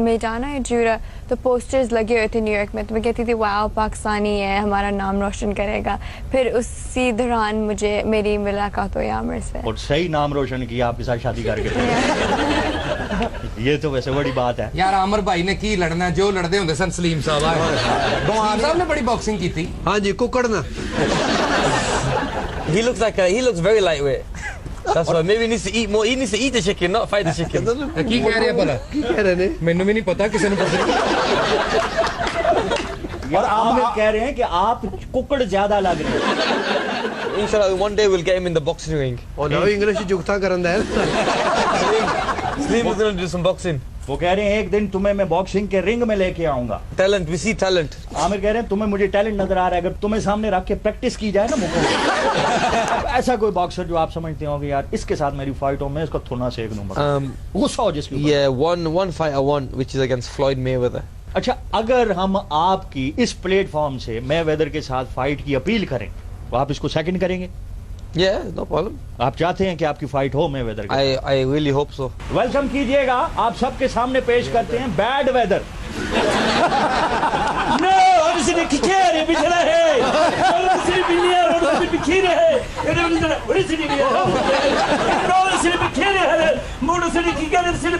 میں جانا ہے جورا تو پوسٹرز لگے ہوئے تھے نیو یارک میں, تو میں کہتی تھی واو پاکستانی ہے, ہمارا نام روشن کرے گا. پھر اسی دوران مجھے میری ملاقات ہوئی عامر سے, اور صحیح نام روشن کیا آپ کے ساتھ شادی کر کے. یہ تو ویسے بڑی بات ہے یار. عامر بھائی نے کی لڑنا, جو لڑتے ہوندے سن سلیم صاحب. سلیم صاحب نے بڑی باکسنگ کی تھی. ہاں جی, ککڑ نا. He looks very lightweight. That's why maybe he needs to eat more. He needs to eat the chicken, not fight the chicken. کی کہہ رہے ہیں بھلا؟ کی کہہ رہے ہیں؟ مینوں بھی نہیں پتا, کسی نے پوچھا. اور آپ کہہ رہے ہیں کہ آپ ککڑ زیادہ لگ رہے ہیں. Inshallah, one day we'll get him in the boxing ring. اور نو انگلش جگتا کرندا ہے. Slim is going to do some boxing. وہ کہہ رہے ہیں ایک دن تمہیں میں باکسنگ کے رنگ میں لے کے آؤں گا. Talent, we see talent. عامر کہہ رہے ہیں تمہیں مجھے ٹیلنٹ نظر آ رہا ہے, اگر تمہیں سامنے رکھ کے پریکٹس کی جائے نا مکو. ایسا کوئی باکسر جو آپ سمجھتے ہوں گے یار اس کے ساتھ میری فائٹ ہو, میں اس کو تھونا سیک دوں گا, غصہ ہو جس کی. Yeah, one fight I won, which is against Floyd Mayweather. اچھا, اگر ہم آپ کی اس پلیٹ فارم سے مے ویدر کے ساتھ فائٹ کی اپیل کریں تو آپ اس کو سیکنڈ کریں گے؟ Yeah, no problem. آپ چاہتے ہیں کہ آپ کی فائٹ ہو مے ویدر کے ساتھ؟ I really hope so. Welcome کیجئے گا, آپ سب کے سامنے پیش کرتے ہیں bad weather. No, ahora se le quiere, bicho la hey. Ahora se le piña, ahora se le quiere hey. Ahora se le piña. Ahora se le quiere hey. Ahora se le quiere, se le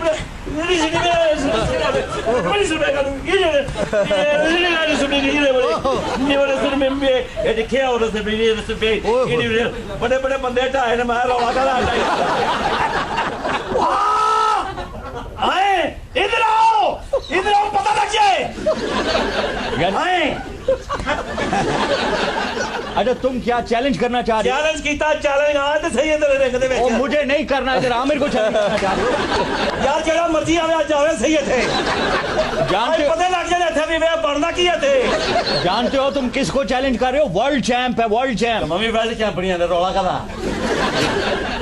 بڑے بڑے بندے ٹائے نے میں رولا کا آئے, ادھر آؤ, ادھر آؤ, پتہ لگ جائے. آئے. اچھا, تم کیا چیلنج کرنا چاہ رہے ہو؟ چیلنج کیتا, چیلنج آئے تو صحیح ہے رنگ دے وچ. وہ مجھے نہیں کرنا, ادھر عامر کو چیلنج کرنا چاہ رہے ہو. یار جڑا مرضی آوے جاوے صحیح ہے. جانتے ہو پتہ لگ جائے تھے بھی میں بننا کی ہے تھے. جانتے ہو تم کس کو چیلنج کر رہے ہو؟ ورلڈ چیمپ ہے, world champ. Mummy world champion ہے, رولا کا تھا.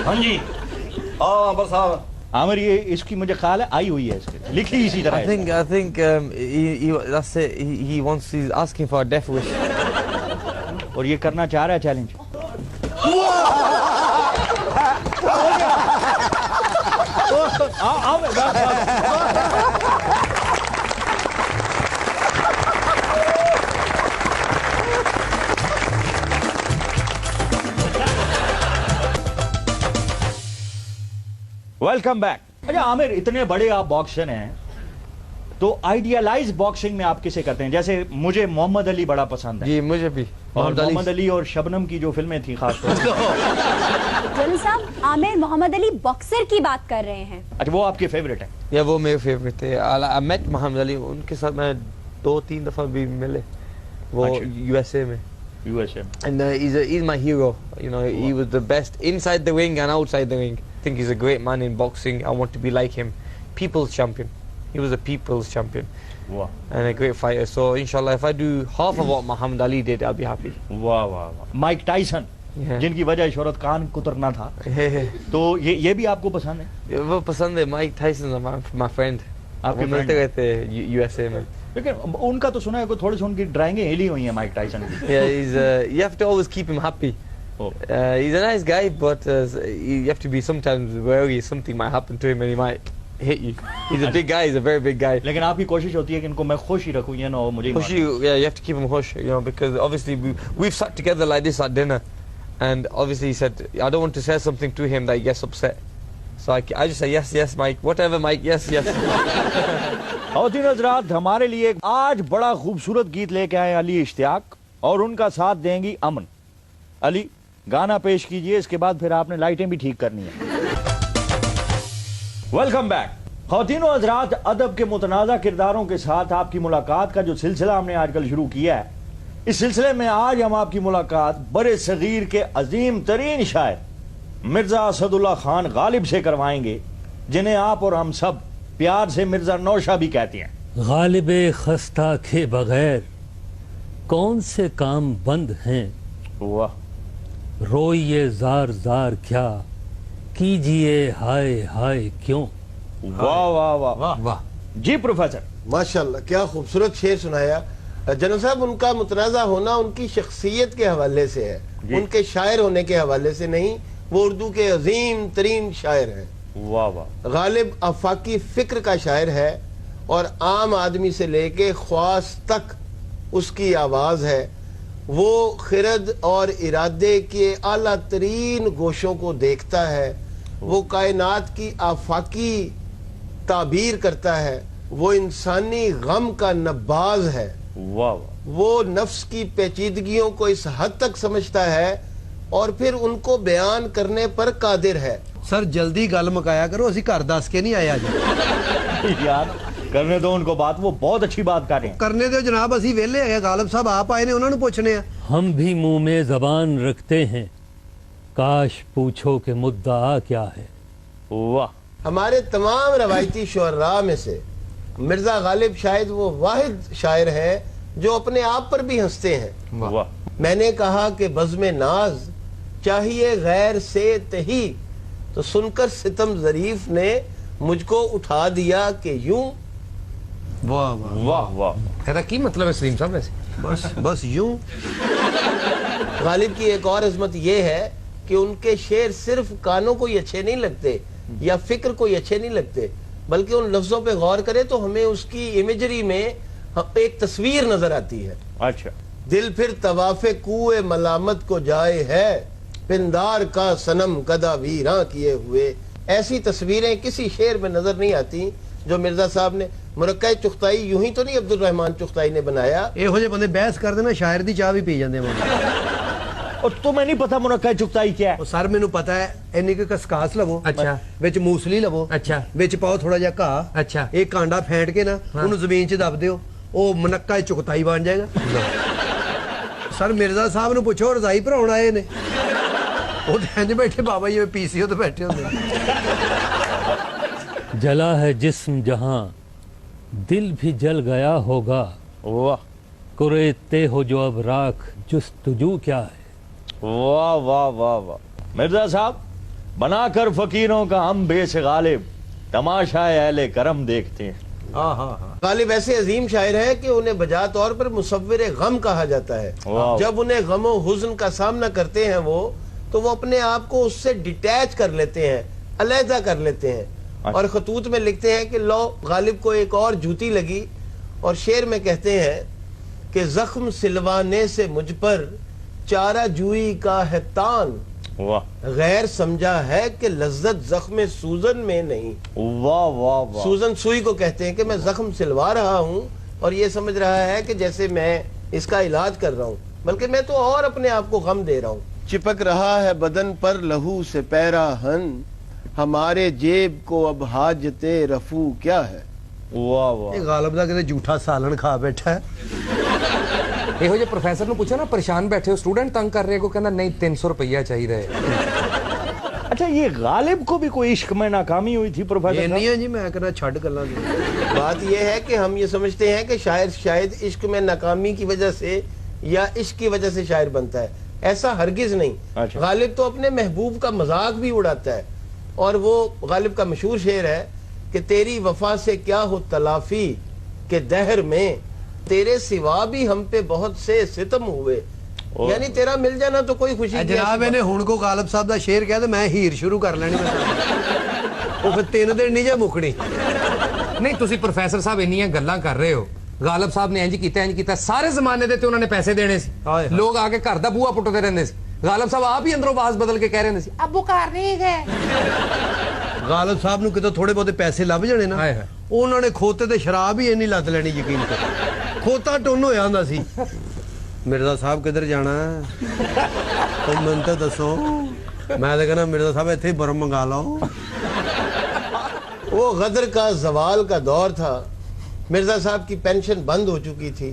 ہاں جی, ہاں بس صاحب. عامر یہ اس کی مجھے خیال ہے آئی ہوئی ہے, اس کے لکھی اسی طرح. I think that's it. He's asking for a death wish. اور یہ کرنا چاہ رہا ہے چیلنج. Welcome back. اچھا عامر, اتنے بڑے آپ باکسر ہیں تو آئیڈیالائز باکسنگ میں آپ کسے کرتے ہیں؟ جیسے مجھے محمد علی بڑا پسند ہے. جی مجھے بھی. اور محمد علی اور شبنم کی جو فلمیں تھیں خاص طور پر. جنو صاحب, عامر محمد علی باکسر کی بات کر رہے ہیں. اچھا, وہ آپ کے فیوریٹ ہیں؟ یا وہ میرے فیوریٹ تھے. I met محمد علی, ان کے ساتھ میں 2-3 دفعہ بھی ملے, وہ USA میں. USA میں. And he's my hero. You know, he was the best inside the ring and outside the ring. I think he's a great man in boxing. I want to be like him. People's champion. He was a people's champion. Wow. And a great fighter. So inshallah, if I do half of what Muhammad Ali did, I'll be happy. واہ واہ واہ. Mic Tyson, جن کی وجہ شہرت کان کترنا تھا, تو یہ بھی آپ کو پسند ہے؟ وہ پسند ہے. Mic Tyson my friend. آپ کے ملتے رہتے ہیں USA میں. لیکن ان کا تو سنا ہے کہ تھوڑی سی ان کی ڈرائنگیں ہلی ہوئی ہیں مائک ٹائسن کی. Yeah, you have to always keep him happy. He's a nice guy, but you have to be sometimes wary. Something might happen to him and he might hit you. He's a big guy. He's a very big guy. لیکن آپ کی کوشش ہوتی ہے کہ ان کو میں خوش ہی رکھوں, یہ نہ ہو مجھے Hush you, yeah, you have to keep him hush, you know, because obviously we've sat together like this at dinner, and obviously he said I don't want to say something to him that he gets upset. So I just say yes Mike, whatever Mike, yes. خواتین حضرات, ہمارے لیے آج بڑا خوبصورت گیت لے کے آئے علی اشتیاق, اور ان کا ساتھ دیں گی امن. علی, گانا پیش کیجئے, اس کے بعد پھر آپ نے لائٹیں بھی ٹھیک کرنی ہیں. Welcome back. خواتین و حضرات, ادب کے متنازع کرداروں کے ساتھ آپ کی ملاقات کا جو سلسلہ ہم نے آج کل شروع کیا ہے, اس سلسلے میں آج ہم آپ کی ملاقات برِ صغیر کے عظیم ترین شاعر مرزا اسد اللہ خان غالب سے کروائیں گے, جنہیں آپ اور ہم سب پیار سے مرزا نوشا بھی کہتے ہیں. غالب خستہ کے بغیر کون سے کام بند ہیں, واہ. روئیے زار زار کیا, کیجئے ہائے ہائے کیوں. واہ واہ واہ واہ. جی پروفیسر. ماشاءاللہ, کیا خوبصورت شعر سنایا. جناب صاحب, ان کا متنازع ہونا ان کی شخصیت کے حوالے سے ہے, ان کے شاعر ہونے کے حوالے سے نہیں. وہ اردو کے عظیم ترین شاعر ہیں. واہ واہ. غالب آفاقی فکر کا شاعر ہے, اور عام آدمی سے لے کے خواص تک اس کی آواز ہے. وہ خرد اور ارادے کے اعلیٰ ترین گوشوں کو دیکھتا ہے. وہ کائنات کی آفاقی تعبیر کرتا ہے. وہ انسانی غم کا نباز ہے. وہ نفس کی پیچیدگیوں کو اس حد تک سمجھتا ہے اور پھر ان کو بیان کرنے پر قادر ہے. سر جلدی گل مکایا کرو, اسی گھر دس کے نہیں آیا جی. یار کرنے دو ان کو بات, وہ بہت اچھی بات کر رہے ہیں. کرنے دو جناب, اسی ویلے ہے. غالب صاحب آپ آئے نے, انہوں نے پوچھنے ہیں. ہم بھی منہ میں زبان رکھتے ہیں, کاش پوچھو کہ مدعا کیا ہے. واہ. ہمارے تمام روایتی شعراء میں سے مرزا غالب شاید وہ واحد شاعر ہے جو اپنے آپ پر بھی ہنستے ہیں. واہ. میں نے کہا کہ بزم ناز چاہیے غیر سے تہی, تو سن کر ستم ظریف نے مجھ کو اٹھا دیا کہ یوں. واہ واہ واہ. ایسا کی مطلب ہے سلیم صاحب ویسے؟ بس یوں. غالب کی ایک اور عظمت یہ ہے کہ ان کے شعر صرف کانوں کو ہی اچھے نہیں لگتے یا فکر کو ہی اچھے نہیں لگتے, بلکہ ان لفظوں پہ غور کرے تو ہمیں اس کی امیجری میں ایک تصویر نظر آتی ہے. اچھا. دل پھر طواف کوئے ملامت کو جائے ہے, پندار کا صنم گدا ویراں کیے ہوئے. ایسی تصویریں کسی شعر میں نظر نہیں آتی جو مرزا صاحب نے. مرکہ چغتائی یوں ہی تو نہیں عبد الرحمان چغتائی نے بنایا. یہو جے بندے بحث کر دینا شاعر دی چاہ بھی پی جاندے ہیں. اور تمہیں نہیں پتا مرکہ چغتائی کیا ہے؟ سر مینوں پتا ہے. اینی کہ کسکاس لو, اچھا, وچ موسلی لو, اچھا, وچ پاؤ تھوڑا جہا گھا, اچھا, ایک کانڈا پھینٹ کے نا انہوں زمین چ دب دیو, او منکا چغتائی بن جائے گا. سر مرزا صاحب نو پوچھو رضائی بھراؤن آئے نے, وہ انج بیٹھے بابا جی پی سی او تے بیٹھے ہوندے. جلا ہے جسم جہاں دل بھی جل گیا ہوگا, واہ. کریتے ہو جو اب راکھ جستجو کیا ہے. واہ واہ واہ واہ. مرزا صاحب بنا کر فقیروں کا ہم بیش غالب, تماشا اہل کرم دیکھتے ہیں. غالب ایسے عظیم شاعر ہیں کہ انہیں بجا طور پر مصور غم کہا جاتا ہے. جب انہیں غم و حزن کا سامنا کرتے ہیں وہ, تو وہ اپنے آپ کو اس سے ڈیٹیچ کر لیتے ہیں, علیحدہ کر لیتے ہیں. اور خطوط میں لکھتے ہیں کہ لو غالب کو ایک اور جوتی لگی, اور شعر میں کہتے ہیں کہ زخم سلوانے سے مجھ پر چارہ جوئی کا ہے تان, غیر سمجھا ہے کہ لذت زخم سوزن میں نہیں. واہ واہ واہ. سوزن سوئی کو کہتے ہیں کہ میں زخم سلوا رہا ہوں اور یہ سمجھ رہا ہے کہ جیسے میں اس کا علاج کر رہا ہوں, بلکہ میں تو اور اپنے آپ کو غم دے رہا ہوں. چپک رہا ہے بدن پر لہو سے پیراہن, ہمارے جیب کو اب حاجت رفو کیا ہے. واہ واہ. غالب دا کتے جھوٹا سالن کھا بیٹھا ہے. یہ جو پروفیسر نے پوچھا نا پریشان بیٹھے ہو, اسٹوڈنٹ تنگ کر رہے کو کہنا نہیں 300 روپیہ چاہیے رہے. اچھا یہ غالب کو بھی کوئی عشق میں ناکامی ہوئی تھی پروفیسر؟ یہ نہیں ہے جی, میں کہنا چھڈ کلا. بات یہ ہے کہ ہم یہ سمجھتے ہیں کہ شاعر شاید عشق میں ناکامی کی وجہ سے یا عشق کی وجہ سے شاعر بنتا ہے, ایسا ہرگز نہیں. غالب تو اپنے محبوب کا مذاق بھی اڑاتا ہے, اور وہ غالب کا مشہور شعر ہے کہ تیری وفا سے کیا ہو تلافی کہ دہر میں تیرے سوا بھی ہم پہ بہت سے ستم ہوئے. یعنی تیرا مل جانا تو کوئی خوشی. جناب نے ہن کو غالب صاحب دا شعر کہا تو میں ہیر شروع کر لینی. وہ پھر 3 دن نہیں جا مکڑی. نہیں تسی پروفیسر صاحب انیاں گلاں کر رہے ہو, غالب صاحب نے انج کیتا, سارے زمانے دے تے انہوں نے پیسے دینے سی, لوگ آ کے گھر دا بوہا پٹتے رہندے سی. غالب صاحب آپ ہی اندروں باز بدل کے کہہ رہے سی ابو گھر نہیں گئے. غالب صاحب نو کتوں تھوڑے بہتے پیسے لب جانے نا, انہوں نے کھوتے تے شراب ہی اینی لت لینی, یقین کر. کھوتا ٹون ہویا ہوندا سی. مرزا صاحب کدھر جانا ہے تم من تے دسو, میں تے کہنا مرزا صاحب ایتھے برم منگا لو. وہ غدر کا زوال کا دور تھا, مرزا صاحب کی پینشن بند ہو چکی تھی,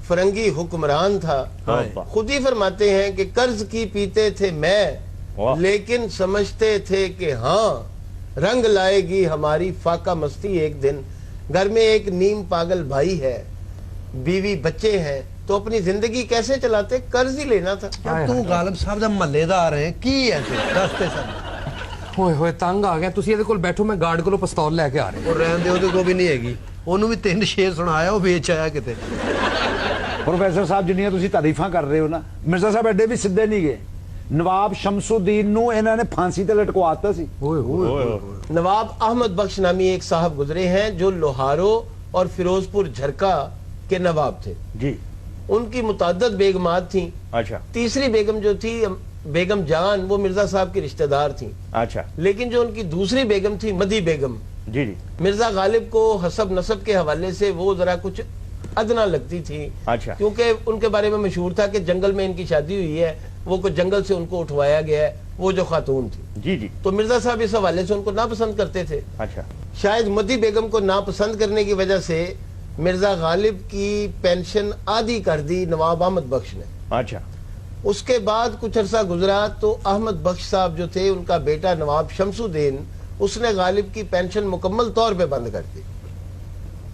فرنگی حکمران تھا. خود ہی فرماتے ہیں کہ قرض کی پیتے تھے میں, لیکن سمجھتے تھے کہ ہاں رنگ لائے گی ہماری فاقہ مستی ایک دن. گھر میں ایک نیم پاگل بھائی ہے, بیوی بچے ہیں, تو اپنی زندگی کیسے چلاتے؟ قرض ہی لینا تھا. تو غالب صاحب دا محلے دار ہے کی ہے تو راستے سب ہوئے ہوئے تنگ آ گیا. تسی ایدے کول بیٹھو, میں گارڈ کولوں پستول لے کے آ رہے. اور رہن دے او تے کو بھی نہیں ہےگی, انہوں بھی 3 شعر سنایا, وہ بیچ آیا کتے. پروفیسر صاحب جنیاں تسی تعریفاں کر رہے ہو نا, مرزا صاحب ایڈے بھی سدھے نہیں گئے. نواب شمس الدین نو انہوں نے پھانسی تے لٹکواتا سی. نواب احمد بخش نامی ایک صاحب گزرے ہیں جو لوہارو اور فیروزپور جھرکا کے نواب تھے جی. ان کی متعدد بیگمات تھیں. اچھا. تیسری بیگم جو تھی بیگم جان وہ مرزا صاحب کی رشتہ دار تھیں. اچھا. لیکن جو ان کی دوسری بیگم تھی مدی بیگم جی جی مرزا غالب کو حسب نسب کے حوالے سے وہ ذرا کچھ ادنا لگتی تھی. اچھا. کیونکہ ان کے بارے میں مشہور تھا کہ جنگل میں ان کی شادی ہوئی ہے, وہ کوئی جنگل سے ان کو اٹھوایا گیا ہے, وہ جو خاتون تھی. جی جی. تو مرزا صاحب اس حوالے سے ان کو ناپسند کرتے تھے. اچھا. شاید مدی بیگم کو ناپسند کرنے کی وجہ سے مرزا غالب کی پینشن آدھی کر دی نواب احمد بخش نے. اچھا. اس کے بعد کچھ عرصہ گزرا تو احمد بخش صاحب جو تھے ان کا بیٹا نواب شمس الدین اس نے غالب کی پینشن مکمل طور پہ بند کر دی.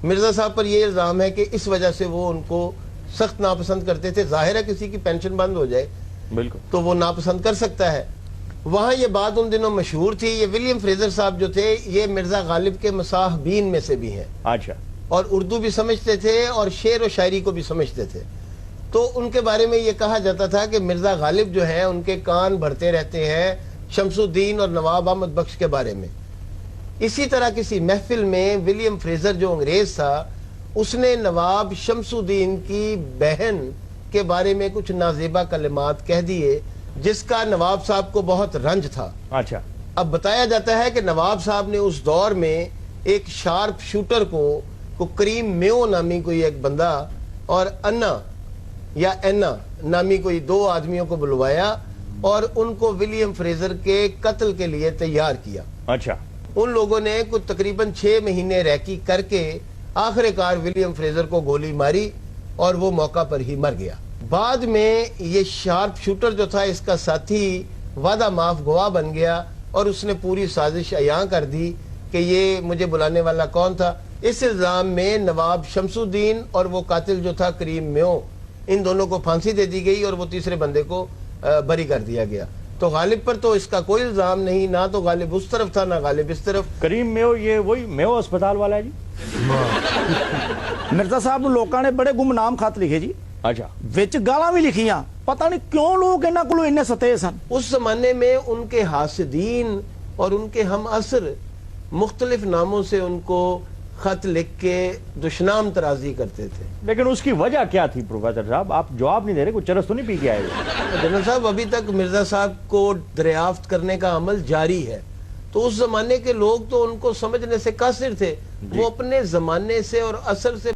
مرزا صاحب پر یہ الزام ہے کہ اس وجہ سے وہ ان کو سخت ناپسند کرتے تھے. ظاہر ہے کسی کی پینشن بند ہو جائے بالکل تو وہ ناپسند کر سکتا ہے. وہاں یہ بات ان دنوں مشہور تھی. یہ ولیم فریزر صاحب جو تھے یہ مرزا غالب کے مصاحبین میں سے بھی ہیں. اچھا. اور اردو بھی سمجھتے تھے اور شعر و شاعری کو بھی سمجھتے تھے. تو ان کے بارے میں یہ کہا جاتا تھا کہ مرزا غالب جو ہیں ان کے کان بھرتے رہتے ہیں شمس الدین اور نواب احمد بخش کے بارے میں. اسی طرح کسی محفل میں ولیم فریزر جو انگریز تھا اس نے نواب شمس الدین کی بہن کے بارے میں کچھ نازیبا کلمات کہہ دیے جس کا نواب صاحب کو بہت رنج تھا. اچھا. اب بتایا جاتا ہے کہ نواب صاحب نے اس دور میں ایک شارپ شوٹر کو کریم میو نامی کوئی ایک بندہ اور انا یا اینا نامی کوئی دو آدمیوں کو بلوایا اور ان کو ولیم فریزر کے قتل کے لیے تیار کیا. اچھا. ان لوگوں نے کچھ تقریباً 6 مہینے ریکی کر کے آخر کار ولیم فریزر کو گولی ماری اور وہ موقع پر ہی مر گیا. بعد میں یہ شارپ شوٹر جو تھا اس کا ساتھی وعدہ معاف گواہ بن گیا اور اس نے پوری سازش عیاں کر دی کہ یہ مجھے بلانے والا کون تھا. اس الزام میں نواب شمس الدین اور وہ قاتل جو تھا کریم میو ان دونوں کو پھانسی دے دی گئی اور وہ تیسرے بندے کو بری کر دیا گیا. تو غالب پر تو اس کا کوئی الزام نہیں, نہ تو غالب اس طرف تھا نہ غالب اس طرف. کریم میو یہ وہی میو اسپتال والا ہے جی. مرزا صاحب ਨੂੰ ਲੋਕਾਂ ਨੇ ਬੜੇ ਗੁੰਮਨਾਮ ਖਤ ਲਿਖੇ ਜੀ. اچھا. ਵਿੱਚ ਗਾਲਾਂ ਵੀ ਲਿਖੀਆਂ. پتہ نہیں کیوں لوگ ਇਹਨਾਂ ਕੋਲੋਂ ਇੰਨੇ ਸਤੇ ਸਨ. اس زمانے میں ان کے حاسدین اور ان کے ہم عصر مختلف ناموں سے ان کو خط لکھ کے دشنام ترازی کرتے تھے. لیکن اس کی وجہ کیا تھی پروفیسر صاحب؟ آپ جواب نہیں دے رہے, کچھ چرس تو نہیں پی کے آئے ہوئے؟ جنرل صاحب ابھی تک مرزا صاحب کو دریافت کرنے کا عمل جاری ہے. تو اس زمانے کے لوگ تو ان کو سمجھنے سے قاصر تھے. وہ اپنے زمانے سے اور عصر سے